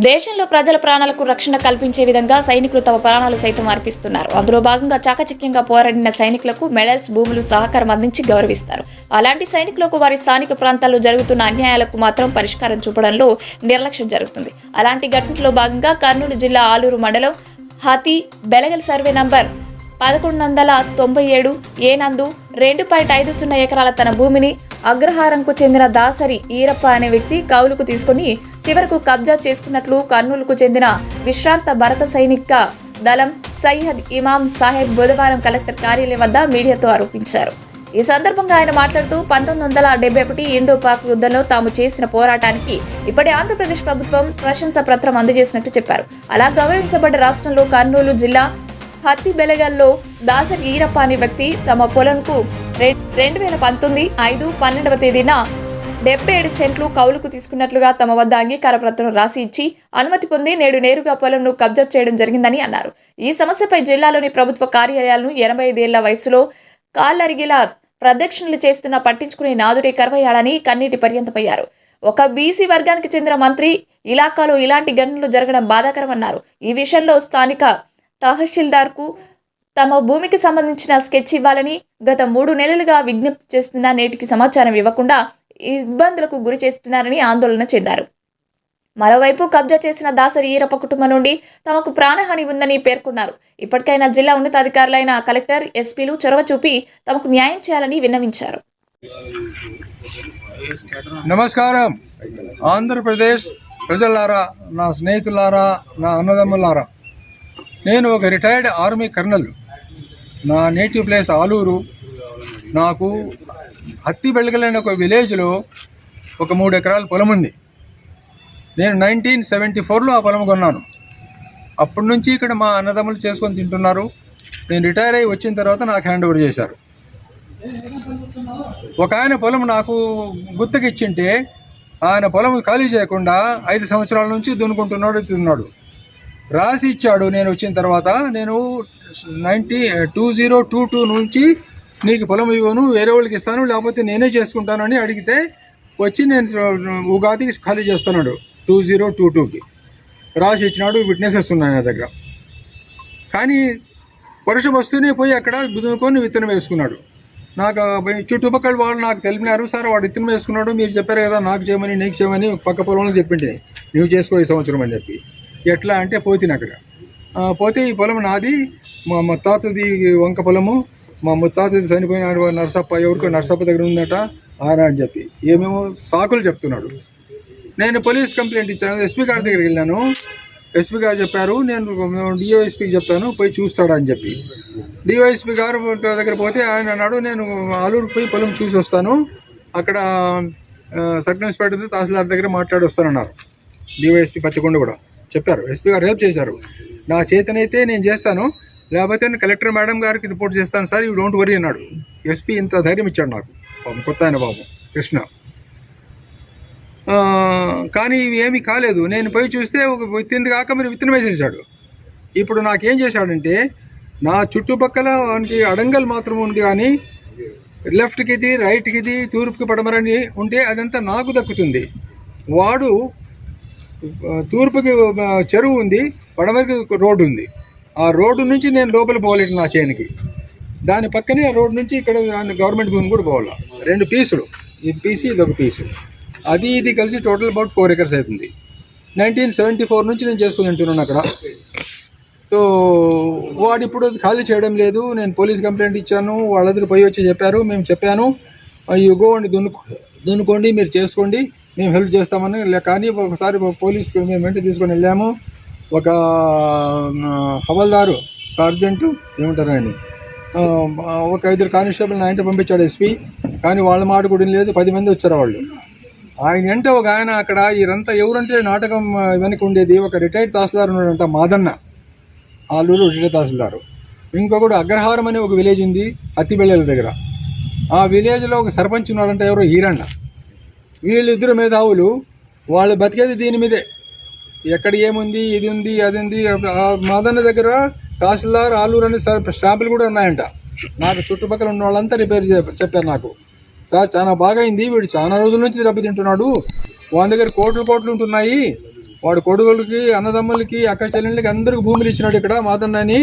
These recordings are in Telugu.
దేశంలో ప్రజల ప్రాణాలకు రక్షణ కల్పించే విధంగా సైనికులు తమ ప్రాణాలు సైతం అర్పిస్తున్నారు. అందులో భాగంగా చాకచక్యంగా పోరాడిన సైనికులకు మెడల్స్, భూములు, సహకారం అందించి గౌరవిస్తారు. అలాంటి సైనికులకు వారి స్థానిక ప్రాంతాల్లో జరుగుతున్న అన్యాయాలకు మాత్రం పరిష్కారం చూపడంలో నిర్లక్ష్యం జరుగుతుంది. అలాంటి ఘటనలో భాగంగా కర్నూలు జిల్లా ఆలూరు మండలం హతి బెలగల్ సర్వే నంబర్ 1197 ఏనందు 2.50 ఎకరాల తన భూమిని అగ్రహారంకు చెందిన దాసరి ఈరప్ప అనే వ్యక్తి కౌలుకు తీసుకుని చివరకు కబ్జా చేసుకున్నట్లు కర్నూలుకు చెందిన విశ్రాంత భారత సైనిక దళం సయ్యద్ ఇమాం సాహెబ్ బుధవారం కలెక్టర్ కార్యాలయం వద్ద మీడియాతో ఆరోపించారు. ఈ సందర్భంగా ఆయన మాట్లాడుతూ 1971 ఇండో-పాక్ యుద్ధంలో తాము చేసిన పోరాటానికి ఇప్పటి ఆంధ్రప్రదేశ్ ప్రభుత్వం ప్రశంసా పత్రం అందజేసినట్టు చెప్పారు. అలా గౌరవించబడ్డ రాష్ట్రంలో కర్నూలు జిల్లా హత్తి బెలగల్లో దాసరి ఈరప్ప అనే వ్యక్తి తమ పొలంకు 2019 5/12 తేదీన 77 సెంట్లు కౌలుకు తీసుకున్నట్లుగా తమ వద్ద అంగీకార పత్రం రాసి ఇచ్చి అనుమతి పొంది నేరుగా పొలంను కబ్జా చేయడం జరిగిందని అన్నారు. ఈ సమస్యపై జిల్లాలోని ప్రభుత్వ కార్యాలయాలను 85 ఏళ్ల వయసులో కాళ్ళరిగేలా ప్రదక్షిణలు చేస్తున్నా పట్టించుకునే నాదుడే కరవయ్యాడని కన్నీటి పర్యంతమయ్యారు. ఒక బీసీ వర్గానికి చెందిన మంత్రి ఇలాకాలో ఇలాంటి ఘటనలు జరగడం బాధాకరమన్నారు. ఈ విషయంలో స్థానిక తహసీల్దార్కు తమ భూమికి సంబంధించిన స్కెచ్ ఇవ్వాలని గత 3 నెలలుగా విజ్ఞప్తి చేస్తున్నా నేటికి సమాచారం ఇవ్వకుండా ఇబ్బందులకు గురి చేస్తున్నారని ఆందోళన చెందారు. మరోవైపు కబ్జా చేసిన దాసరి ఈరప్ప కుటుంబం నుండి తమకు ప్రాణహాని ఉందని పేర్కొన్నారు. ఇప్పటికైనా జిల్లా ఉన్నతాధికారులైన కలెక్టర్, ఎస్పీలు చొరవ చూపి తమకు న్యాయం చేయాలని విన్నవించారు. నమస్కారం. ఆంధ్రప్రదేశ్ ప్రజలారా, నా స్నేహితులారా, నా అన్నదమ్ములారా, నేను ఒక రిటైర్డ్ ఆర్మీ కర్నల్. నా నేటివ్ ప్లేస్ ఆలూరు. నాకు హత్తి బెళగలైన ఒక విలేజ్లో ఒక 3 ఎకరాల పొలం ఉంది. నేను 1974లో ఆ పొలం కొన్నాను. అప్పటి నుంచి ఇక్కడ మా అన్నదమ్ములు చేసుకొని తింటున్నారు. నేను రిటైర్ అయ్యి వచ్చిన తర్వాత నాకు హ్యాండ్ ఓవర్ చేశారు. ఒక ఆయన పొలం నాకు గుత్తకిచ్చింటే ఆయన పొలం ఖాళీ చేయకుండా 5 సంవత్సరాల నుంచి దున్నుకుంటున్నాడు. రాసి ఇచ్చాడు. నేను వచ్చిన తర్వాత నేను 2022 నుంచి నీకు పొలం ఇవ్వను, వేరే వాళ్ళకి ఇస్తాను, లేకపోతే నేనే చేసుకుంటాను అని అడిగితే వచ్చి నేను ఉగాదికి ఖాళీ చేస్తున్నాడు 2022కి రాసి ఇచ్చినాడు. విట్నెసెస్ ఉన్నాయి నా దగ్గర. కానీ వర్షం వస్తూనే పోయి అక్కడ దున్నుకొని విత్తనం వేసుకున్నాడు. నాకు చుట్టుపక్కల వాళ్ళు నాకు తెలిపినారు, సార్ వాడు విత్తనం వేసుకున్నాడు, మీరు చెప్పారు కదా నాకు చేయమని నీకు చేయమని పక్క పొలంలో చెప్పింటే నువ్వు చేసుకో ఈ సంవత్సరం అని చెప్పి. ఎట్లా అంటే పోతిన అక్కడ పోతే ఈ పొలం నాది, మా ముత్తాతది వంక పొలము, మా ముత్తాతది చనిపోయిన నరసప్ప, ఎవరికో నరసప్ప దగ్గర ఉందట ఆయన అని చెప్పి ఏమేమో సాకులు చెప్తున్నాడు. నేను పోలీస్ కంప్లైంట్ ఇచ్చాను. ఎస్పీ గారి దగ్గరికి వెళ్ళాను. ఎస్పీ గారు చెప్పారు నేను డివైఎస్పీకి చెప్తాను, పోయి చూస్తాడని చెప్పి. డివైఎస్పీ గారు దగ్గర పోతే ఆయన అన్నాడు నేను ఆలూరుకు పోయి పొలం చూసి వస్తాను, అక్కడ సబ్ ఇన్స్పెక్టర్ తహసీల్దార్ దగ్గర మాట్లాడి వస్తానన్నారు. డివైఎస్పీ పత్తికొండ కూడా చెప్పారు. ఎస్పీ గారు హెల్ప్ చేశారు. నా చేతనైతే నేను చేస్తాను, లేకపోతే నేను కలెక్టర్ మేడం గారికి రిపోర్ట్ చేస్తాను సార్, యూ డోంట్ వరీ అన్నాడు. ఎస్పీ ఇంత ధైర్యం ఇచ్చాడు నాకు, కొత్త ఆయన బాబు కృష్ణ. కానీ ఇవి ఏమీ కాలేదు. నేను పోయి చూస్తే ఒక విత్తింది కాక మీరు విత్తనం వేసేసాడు. ఇప్పుడు నాకేం చేశాడంటే నా చుట్టుపక్కల వానికి అడంగల్ మాత్రం ఉంది, కానీ లెఫ్ట్కి ఇది, రైట్కి ఇది, తూర్పుకి పడమరని ఉంటే అదంతా నాకు దక్కుతుంది. వాడు తూర్పుకి చెరువు ఉంది, పడమరికి రోడ్డు ఉంది. ఆ రోడ్డు నుంచి నేను లోపల పోలేదు నా చేనికి. దాని పక్కనే ఆ రోడ్డు నుంచి ఇక్కడ గవర్నమెంట్ భూమి కూడా పోవాలి. 2 పీసులు, ఇది పీసు ఇది ఒక పీసు, అది ఇది కలిసి టోటల్ అబౌట్ 4 ఎకర్స్ అవుతుంది. 1974 నుంచి నేను చేసుకుని ఉంటున్నాను అక్కడ. సో వాడు ఇప్పుడు ఖాళీ చేయడం లేదు. నేను పోలీస్ కంప్లైంట్ ఇచ్చాను, వాళ్ళందరూ పోయి వచ్చి చెప్పారు. మేము చెప్పాను గో అండి దున్నుకోండి, మీరు చేసుకోండి, మేము హెల్ప్ చేస్తామని. కానీ ఒకసారి పోలీసు మేము వెంట తీసుకొని వెళ్ళాము. ఒక హవల్దారు సార్జెంటు ఏమంటారు ఆయన, ఒక 5 కానిస్టేబుల్ నా ఇంట పంపించాడు ఎస్పీ. కానీ వాళ్ళ మాట కూడా లేదు. 10 మంది వచ్చారు వాళ్ళు. ఆయన వెంట ఒక ఆయన అక్కడ ఇదంతా ఎవరంటే నాటకం వెనక ఉండేది ఒక రిటైర్డ్ తహసీల్దార్ ఉన్నాడంట, మాదన్న, ఆలూరు రిటైర్డ్ తహసీల్దారు. ఇంకొకడు అగ్రహారం అనే ఒక విలేజ్ ఉంది హత్తిబెళ్ళల దగ్గర. ఆ విలేజ్లో ఒక సర్పంచ్ ఉన్నాడంట, ఎవరో ఈరన్న. వీళ్ళిద్దరు మేధావులు, వాళ్ళు బతికేది దీని మీదే. ఎక్కడ ఏముంది, ఇది ఉంది, అది ఉంది. ఆ మాదన్న దగ్గర తహసీల్దార్ ఆలూరు అనే స్టాంపులు కూడా ఉన్నాయంట. నాకు చుట్టుపక్కల ఉన్న వాళ్ళంతా చెప్పారు నాకు, సార్ చాలా బాగా అయింది, వీడు చాలా రోజుల నుంచి దెబ్బతింటున్నాడు, వాని దగ్గర కోట్లు ఉంటున్నాయి, వాడు కొడుకులకి అన్నదమ్ములకి అక్క చెల్లెళ్ళకి అందరికి భూములు ఇచ్చినాడు ఇక్కడ మాదన్నని.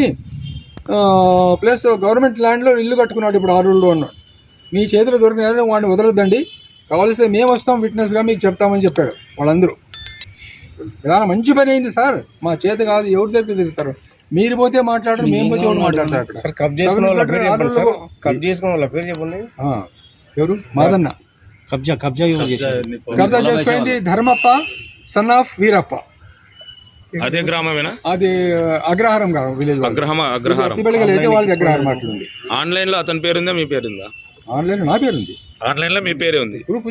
ప్లస్ గవర్నమెంట్ ల్యాండ్లో ఇల్లు కట్టుకున్నాడు, ఇప్పుడు 6 ఊళ్ళో ఉన్నాడు. మీ చేతిలో దొరికిన వాడిని వదలొద్దండి, కావాల్సితే మేము వస్తాం విట్నెస్గా మీకు చెప్తామని చెప్పాడు వాళ్ళందరూ. ఏదైనా మంచి పని అయింది సార్, మా చేత కాదు, ఎవరి దగ్గర తిరుగుతారు, మీరు పోతే మాట్లాడరు, మేము పోతే ఎవరు మాట్లాడతారు అక్కడ. ఎవరు మాదన్న కబ్జా చేసుకుంది ధర్మప్ప సన్ ఆఫ్ వీరప్ప. అదే గ్రామమేనా? అది అగ్రహారం విలేజ్, తిబెళగల్ అయితే వాళ్ళది అగ్రహారం అట్లుంది. ఆన్లైన్ లో అతని పేరుందా మీ పేరుందా? ఆన్లైన్ నా పేరుంది, ఆన్లైన్ లో మీ పేరే ఉంది. ప్రూఫ్